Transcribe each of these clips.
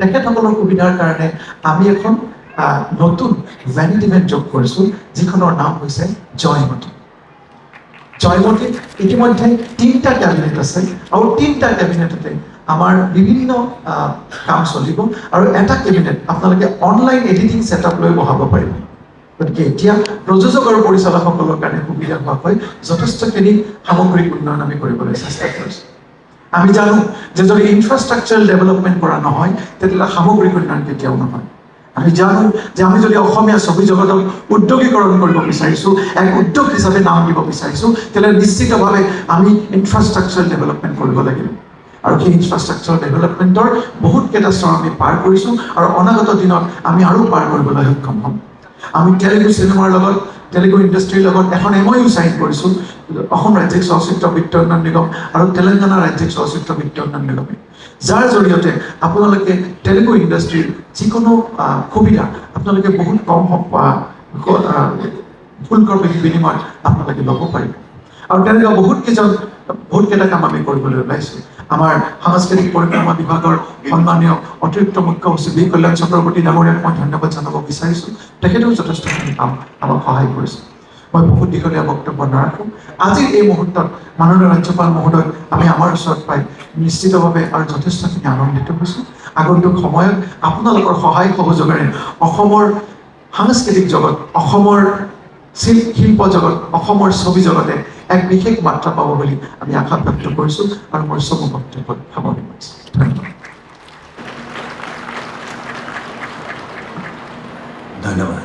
তেখেতসকলৰ সুবিধাৰ কাৰণে আমি এখন নতুন ভেনিটি ভেন যোগ কৰিছোঁ, যিখনৰ নাম হৈছে জয়মতী। জয়মতীত ইতিমধ্যে 3টা কেবিনেট আছে আৰু 3টা কেবিনেটতে আমাৰ বিভিন্ন কাম চলিব আৰু এটা কেবিনেট আপোনালোকে অনলাইন এডিটিং ছেটআপ লৈ বহাব পাৰিব। গতিকে এতিয়া প্ৰযোজক আৰু পৰিচালকসকলৰ কাৰণে সুবিধা হোৱাকৈ যথেষ্টখিনি সামগ্ৰিক উন্নয়ন আমি কৰিবলৈ চেষ্টা কৰিছোঁ। আমি জানো যে যদি ইনফ্ৰাষ্ট্ৰাকচাৰ ডেভেলপমেণ্ট কৰা নহয় তেতিয়াহ'লে সামগ্ৰিক উন্নয়ন কেতিয়াও নহয়। আমি জানো যে আমি যদি অসমীয়া ছবি জগতক উদ্যোগীকৰণ কৰিব বিচাৰিছোঁ, এক উদ্যোগ হিচাপে নাম দিব বিচাৰিছোঁ, তেতিয়াহ'লে নিশ্চিতভাৱে আমি ইনফ্ৰাষ্ট্ৰাকচাৰ ডেভেলপমেণ্ট কৰিব লাগিব। আৰু সেই ইনফ্ৰাষ্ট্ৰাকচাৰ ডেভেলপমেণ্টৰ বহুতকেইটা স্তৰ আমি পাৰ কৰিছোঁ আৰু অনাগত দিনত আমি আৰু পাৰ কৰিবলৈ সক্ষম হ'ম। আমি তেলেগু চিনেমাৰ লগত, তেলেগু ইণ্ডাষ্ট্ৰীৰ লগত এখন MOU চাইন কৰিছোঁ, অসম ৰাজ্যিক চলচ্চিত্ৰ বিত্ত উন্নয়ন নিগম আৰু তেলেংগানা ৰাজ্যিক চলচ্চিত্ৰ বিত্ত উন্নয়ন নিগমে, যাৰ জৰিয়তে আপোনালোকে তেলেগু ইণ্ডাষ্ট্ৰীৰ যিকোনো সুবিধা আপোনালোকে বহুত কম শুল্কৰ বিনিময়ত আপোনালোকে ল'ব পাৰিব। আৰু তেনেকুৱা বহুতকেইটা কাম আমি কৰিবলৈ ওলাইছোঁ। আমাৰ সাংস্কৃতিক পৰিক্ৰমা বিভাগৰ সন্মানীয় অতিৰিক্ত মুখ্য সচিব বি কল্যাণ চক্ৰৱৰ্তী ডাঙৰীয়াক মই ধন্যবাদ জনাব বিচাৰিছোঁ। তেখেতেও যথেষ্টখিনি কাম আমাক সহায় কৰিছে। মই বহুত দীঘলীয়া বক্তব্য নাৰাখোঁ। আজিৰ এই মুহূৰ্তত মাননীয় ৰাজ্যপাল মহোদয় আমি আমাৰ ওচৰত পাই নিশ্চিতভাৱে আৰু যথেষ্টখিনি আনন্দিত হৈছোঁ। আগন্তুক সময়ত আপোনালোকৰ সহায় সহযোগেৰে অসমৰ সাংস্কৃতিক জগত, অসমৰ শিল্প জগত, অসমৰ ছবি জগতে এক বিশেষ মাত্ৰা পাব বুলি আমি আশা ব্যক্ত কৰিছোঁ আৰু মই চমু বক্তব্য সামৰণি মাৰিছোঁ। ধন্যবাদ। ধন্যবাদ।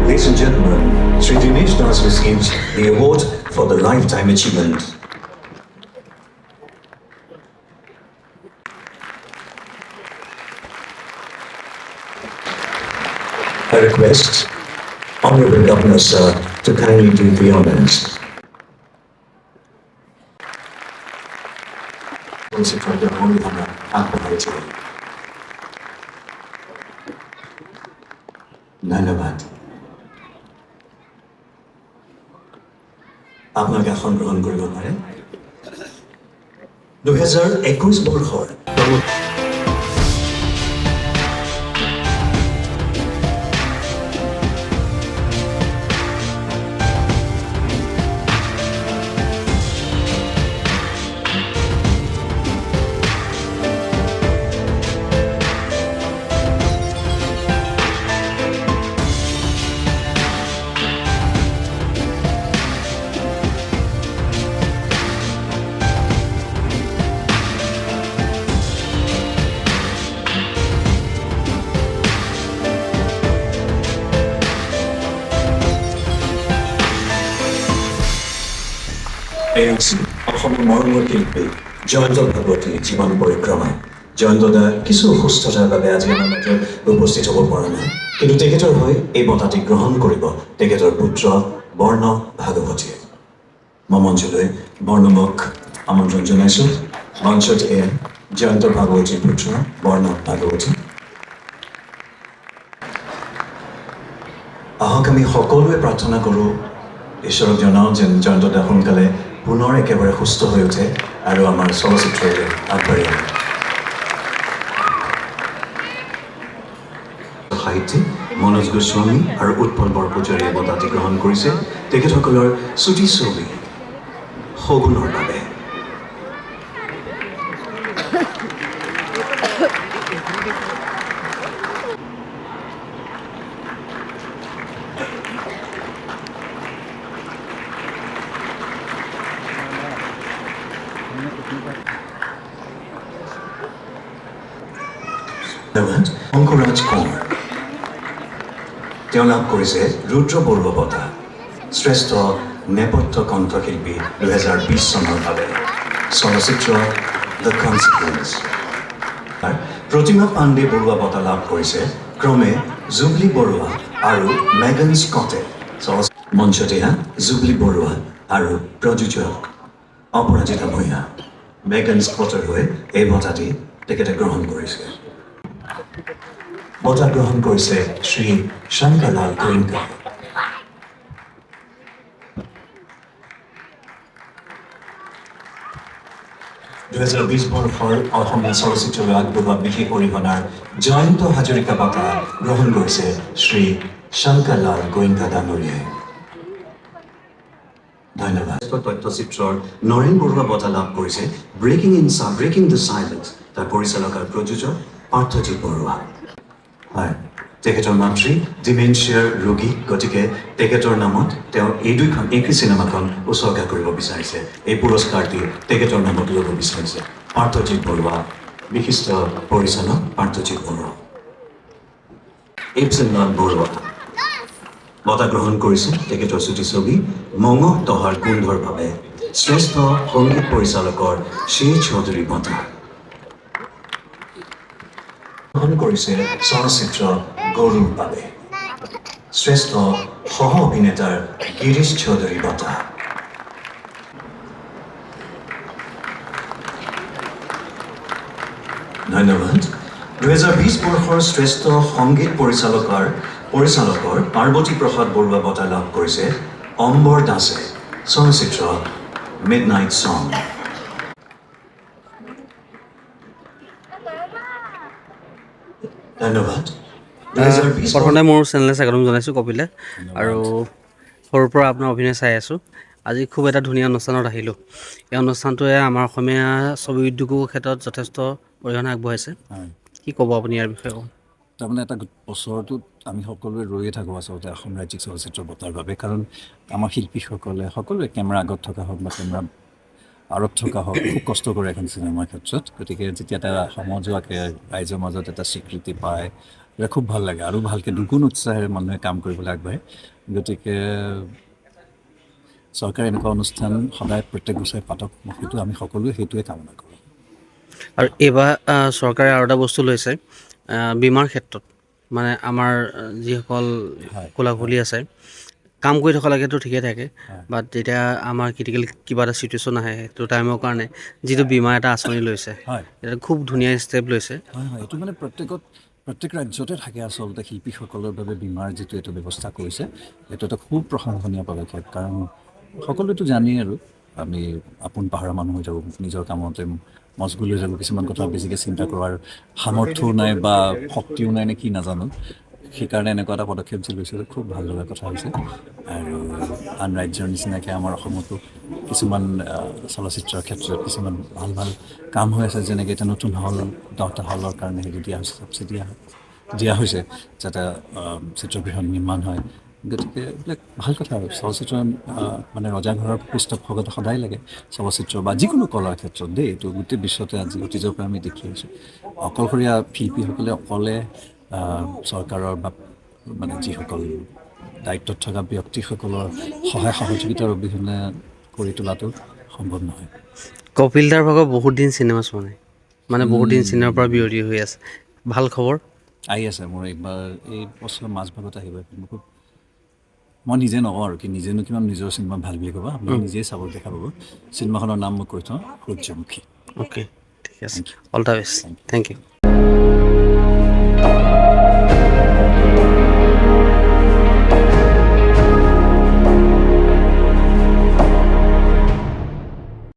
Ladies and gentlemen, Sri Dinesh Das receives the award for the Lifetime Achievement. I request Honorable Governor Sir to kindly do the honors. ধন্যবাদ। আপোনালোকে আসন গ্ৰহণ কৰিব পাৰে। 2021 বৰ্ষৰ অসমৰ মৰমৰ শিল্পী জয়ন্ত ভাগৱতীৰ জীৱন পৰিক্ৰমা। জয়ন্ত দা কিছু অসুস্থতাৰ বাবে আজি আমাৰ মাজত উপস্থিত হ'ব পৰা নাই, কিন্তু তেখেতৰ হৈ এই বঁটাটি গ্ৰহণ কৰিব তেখেতৰ পুত্ৰ বৰ্ণ ভাগৱতীয়ে। মই মঞ্চলৈ বৰ্ণমক আমন্ত্ৰণ জনাইছোঁ। মঞ্চত এয়া জয়ন্ত ভাগৱতীৰ পুত্ৰ বৰ্ণ ভাগৱতী। আহক আমি সকলোৱে প্ৰাৰ্থনা কৰোঁ, ঈশ্বৰক জনাওঁ যেন জয়ন্ত দা সোনকালে পুনৰ একেবাৰে সুস্থ হৈ উঠে আৰু আমাৰ চলচ্চিত্ৰলৈ আগবাঢ়ি আহে। সাহিত্যিক মনোজ গোস্বামী আৰু উৎপল বৰপূজাৰীয়ে বঁটাটি গ্ৰহণ কৰিছে তেখেতসকলৰ চুটি ছবি সগুণৰ বাবে। ধন্যবাদ অংকুৰাজ কোঁৱৰ। তেওঁ লাভ কৰিছে ৰুদ্ৰ বৰুৱা বঁটা শ্ৰেষ্ঠ নেপথ্য কণ্ঠশিল্পী 2020 চনৰ বাবে চলচ্চিত্ৰ দ্য কনচিকুৱেঞ্চ। প্ৰতিমা পাণ্ডে বৰুৱা বঁটা লাভ কৰিছে ক্ৰমে জুবলি বৰুৱা আৰু মেগন স্কটে। মঞ্চতীয়া জুবলি বৰুৱা আৰু প্ৰযোজক অপৰাজিতা ভূঞা। মেগন স্কটৰ হৈ এই বঁটাটি তেখেতে গ্ৰহণ কৰিছে। বঁটা গ্ৰহণ কৰিছে শ্ৰী শংকৰলাল গোয়েংকা। 2020 বৰ্ষৰ অসমীয়া চলচ্চিত্ৰলৈ আগবঢ়োৱা বিশেষ অৰিহণাৰ জয়ন্ত হাজৰিকা বঁটা গ্ৰহণ কৰিছে শ্ৰী শংকৰলাল গোয়েংকা ডাঙৰীয়াই। ধন্যবাদ। তথ্যচিত্ৰৰ নৰেন বৰুৱা বঁটা লাভ কৰিছে ব্ৰেকিং দ্য চাইলেন্স, তাৰ পৰিচালক আৰু প্ৰযোজক পাৰ্থজিৎ বৰুৱা। হয়, তেখেতৰ মাতৃ ডিমেনচিয়াৰ ৰোগী, গতিকে তেখেতৰ নামত তেওঁ এই চিনেমাখন উচৰ্গা কৰিব বিচাৰিছে। এই পুৰস্কাৰটি তেখেতৰ নামত ল'ব বিচাৰিছে পাৰ্থজিৎ বৰুৱা, বিশিষ্ট পৰিচালক পাৰ্থজিৎ বৰুৱা। ইপচেনলাল বৰুৱা বঁটা গ্ৰহণ কৰিছে তেখেতৰ চুটি ছবি মঙহ তহাৰ গোন্ধৰ বাবে শ্ৰেষ্ঠ সংগীত পৰিচালকৰ শ্ৰী চৌধুৰী বঁটা গ্ৰহণ কৰিছে চলচ্চিত্ৰ গৰুৰ বাবে শ্ৰেষ্ঠ সহ অভিনেতাৰ গিৰীশ চৌধুৰী বঁটা। ধন্যবাদ। 2020 বৰ্ষৰ শ্ৰেষ্ঠ সংগীত পৰিচালকৰ পাৰ্বতী প্ৰসাদ বৰুৱা বঁটা লাভ কৰিছে অম্বৰ দাসে, চলচ্চিত্ৰ মিডনাইট ছং। ধন্যবাদ। প্ৰথমতে মোৰ চেনেলে স্বাগতম জনাইছোঁ কপিলে, আৰু সৰুৰ পৰা আপোনাৰ অভিনয় চাই আছোঁ। আজি খুব এটা ধুনীয়া অনুষ্ঠানত আহিলোঁ। এই অনুষ্ঠানটোৱে আমাৰ অসমীয়া ছবি উদ্যোগৰ ক্ষেত্ৰত যথেষ্ট অৰিহণা আগবঢ়াইছে। কি ক'ব আপুনি ইয়াৰ বিষয়ে? তাৰমানে এটা বছৰটোত আমি সকলোৱে ৰৈয়ে থাকোঁ আচলতে অসম ৰাজ্যিক চলচ্চিত্ৰ বঁটাৰ বাবে, কাৰণ আমাৰ শিল্পীসকলে সকলোৱে কেমেৰা আগত থকা হওক বা কেমেৰা আঁৰত থকা হওক খুব কষ্ট কৰে এখন চিনেমাৰ ক্ষেত্ৰত। গতিকে যেতিয়া এটা সমজুৱাকৈ ৰাইজৰ মাজত এটা স্বীকৃতি পায়, এটা খুব ভাল লাগে আৰু ভালকৈ দুগুণ উৎসাহেৰে মানুহে কাম কৰিবলৈ আগবাঢ়ে। গতিকে চৰকাৰে এনেকুৱা অনুষ্ঠান সদায় প্ৰত্যেক বছৰে পাতক, সেইটো আমি সকলোৱে সেইটোৱে কামনা কৰোঁ। আৰু এইবাৰ চৰকাৰে আৰু এটা বস্তু লৈছে বীমাৰ ক্ষেত্ৰত, মানে আমাৰ যিসকল কোলাকুলি আছে, কাম কৰি থকালৈকেতো ঠিকে থাকে, বাট যেতিয়া আমাৰ ক্ৰিটিকেল কিবা এটা চিটুৱেশ্যন আহে সেইটো টাইমৰ কাৰণে যিটো বীমা এটা আঁচনি লৈছে, এটা খুব ধুনীয়া ষ্টেপ লৈছে। হয়, এইটো মানে প্ৰত্যেক ৰাজ্যতে থাকে আচলতে শিল্পীসকলৰ বাবে বীমাৰ যিটো এইটো ব্যৱস্থা কৰিছে, এইটো এটা খুব প্ৰশংসনীয় পদক্ষেপ। কাৰণ সকলোৱেতো জানেই আৰু আমি আপোন পাহৰা মানুহ হৈ যাব, নিজৰ কামতে মচগুল হৈ যাব, কিছুমান কথা বেছিকৈ চিন্তা কৰাৰ সামৰ্থ্যও নাই বা শক্তিও নাই নে কি নাজানো। সেইকাৰণে এনেকুৱা এটা পদক্ষেপ যি লৈছে খুব ভাল লগা কথা হৈছে। আৰু আন ৰাজ্যৰ নিচিনাকৈ আমাৰ অসমতো কিছুমান চলচ্চিত্ৰৰ ক্ষেত্ৰত কিছুমান ভাল ভাল কাম হৈ আছে, যেনেকৈ এতিয়া নতুন হল 10টা হলৰ কাৰণে হেৰি দিয়া হৈছে, ছাবচিডি দিয়া হৈছে যাতে চিত্ৰগৃহ নিৰ্মাণ হয়। গতিকে এইবিলাক ভাল কথা আৰু চলচ্চিত্ৰ মানে ৰজাঘৰৰ পৃষ্ঠপোষকতা সদায় লাগে চলচ্চিত্ৰ বা যিকোনো কলাৰ ক্ষেত্ৰত দেই। এইটো গোটেই বিশ্বতে আজি অতীজৰ পৰা আমি দেখি আছোঁ। অকলশৰীয়া শিল্পীসকলে অকলে চৰকাৰৰ বা মানে যিসকল দায়িত্বত থকা ব্যক্তিসকলৰ সহায় সহযোগিতাৰ অবিহনে কৰি তোলাটো সম্ভৱ নহয়। কপিল দাৰ ভাগৰ বহুত দিন চিনেমা চোৱা নাই, মানে বহুত দিন চিনেমাৰ পৰা বিৰতি হৈ আছে। ভাল খবৰ আহি আছে মোৰ এইবাৰ এই বছৰৰ মাজভাগত আহিব। খুব মই নিজে নকওঁ আৰু কি, নিজেনো কিমান নিজৰ চিনেমা ভাল বুলি ক'বা, আপুনি নিজেই চাব দেখা পাব। চিনেমাখনৰ নাম মই কৈ থওঁ, সূৰ্যমুখী। অ'কে, ঠিক আছে, all the best, thank U.